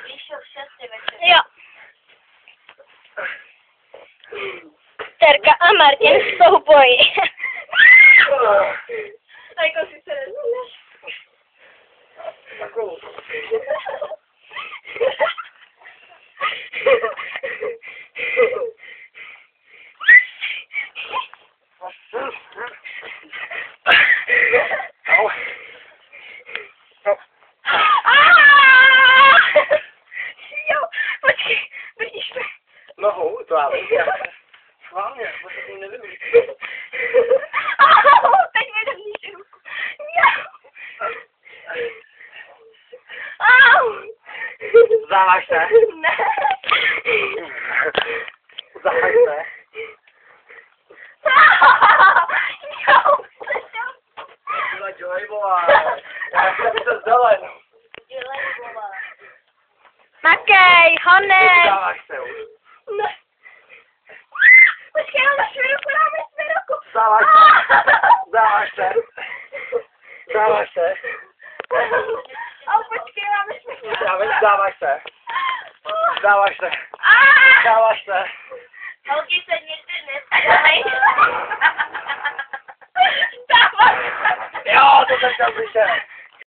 Vyšel v 6 večer. Jo. Terka a Martin v souboji. A jako si se nezmínáš. Takovou. Jo, počkej, vidíš to? Nohou, to já vím. Schválně, to se tím nevím. Teď mi držíš ruku. Au! Vzdáváš se? Ne. Vzdáváš se? Byla Joyová. Já jsem se vzdala jenom. Dělej slova. Makej, honem. Vzdáváš se už. Ne. Počkej, dáme si ruku. Vzdáváš se? Vzdáváš se? Vzdáváš se? Počkej, dáme si ruku. Vzdáváš se? Vzdáváš se? Vzdáváš se? Holky se někdy nevzdávají. Jo, to jsem chtěl slyšet.